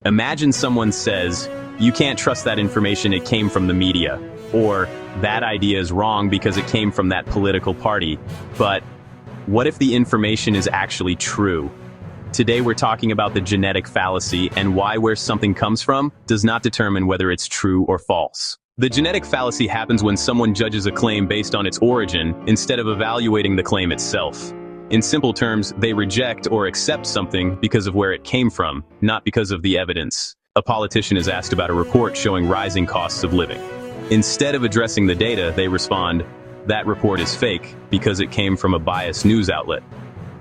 Imagine someone says, "You can't trust that information, it came from the media," or "That idea is wrong because it came from that political party." But what if the information is actually true? Today we're talking about the genetic fallacy and why where something comes from does not determine whether it's true or false. The genetic fallacy happens when someone judges a claim based on its origin instead of evaluating the claim itself. In simple terms, they reject or accept something because of where it came from, not because of the evidence. A politician is asked about a report showing rising costs of living. Instead of addressing the data, they respond, "That report is fake because it came from a biased news outlet."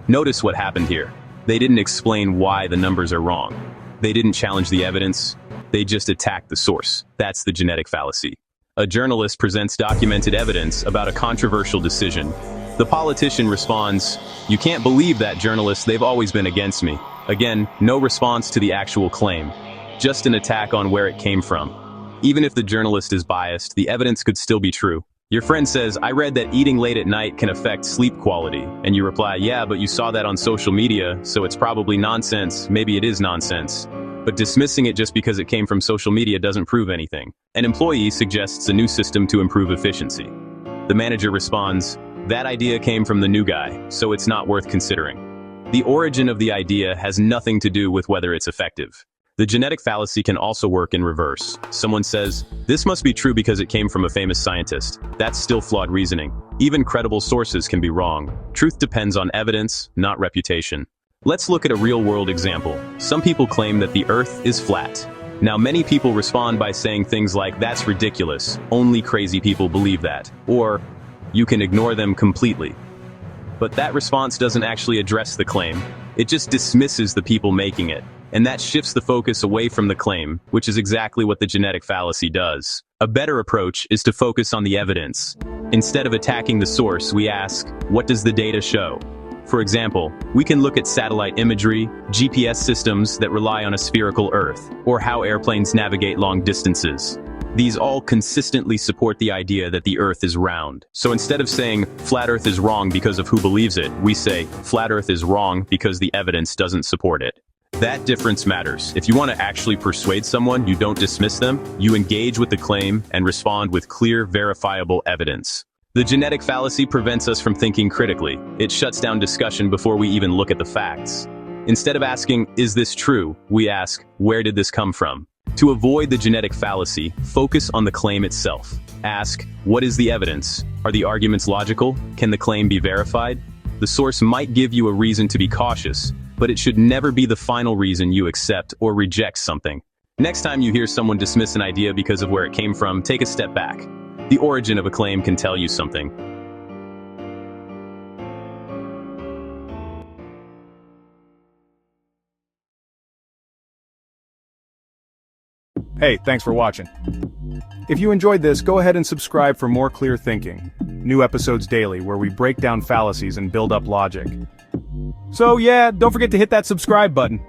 Notice what happened here. They didn't explain why the numbers are wrong. They didn't challenge the evidence. They just attacked the source. That's the genetic fallacy. A journalist presents documented evidence about a controversial decision. The politician responds, "You can't believe that, journalist, they've always been against me." Again, no response to the actual claim. Just an attack on where it came from. Even if the journalist is biased, the evidence could still be true. Your friend says, "I read that eating late at night can affect sleep quality." And you reply, "Yeah, but you saw that on social media, so it's probably nonsense. Maybe it is nonsense." But dismissing it just because it came from social media doesn't prove anything. An employee suggests a new system to improve efficiency. The manager responds, "That idea came from the new guy, so it's not worth considering." The origin of the idea has nothing to do with whether it's effective. The genetic fallacy can also work in reverse. Someone says, "This must be true because it came from a famous scientist." That's still flawed reasoning. Even credible sources can be wrong. Truth depends on evidence, not reputation. Let's look at a real-world example. Some people claim that the Earth is flat. Now, many people respond by saying things like, "That's ridiculous. Only crazy people believe that." Or, "You can ignore them completely." But that response doesn't actually address the claim. It just dismisses the people making it. And that shifts the focus away from the claim, which is exactly what the genetic fallacy does. A better approach is to focus on the evidence. Instead of attacking the source, we ask, what does the data show? For example, we can look at satellite imagery, GPS systems that rely on a spherical Earth, or how airplanes navigate long distances. These all consistently support the idea that the Earth is round. So instead of saying, "Flat Earth is wrong because of who believes it," we say, "Flat Earth is wrong because the evidence doesn't support it." That difference matters. If you want to actually persuade someone, you don't dismiss them, you engage with the claim and respond with clear, verifiable evidence. The genetic fallacy prevents us from thinking critically. It shuts down discussion before we even look at the facts. Instead of asking, "Is this true?" we ask, "Where did this come from?" To avoid the genetic fallacy, focus on the claim itself. Ask, "What is the evidence? Are the arguments logical? Can the claim be verified?" The source might give you a reason to be cautious, but it should never be the final reason you accept or reject something. Next time you hear someone dismiss an idea because of where it came from, take a step back. The origin of a claim can tell you something. Hey, thanks for watching. If you enjoyed this, go ahead and subscribe for more clear thinking. New episodes daily where we break down fallacies and build up logic. So yeah, don't forget to hit that subscribe button.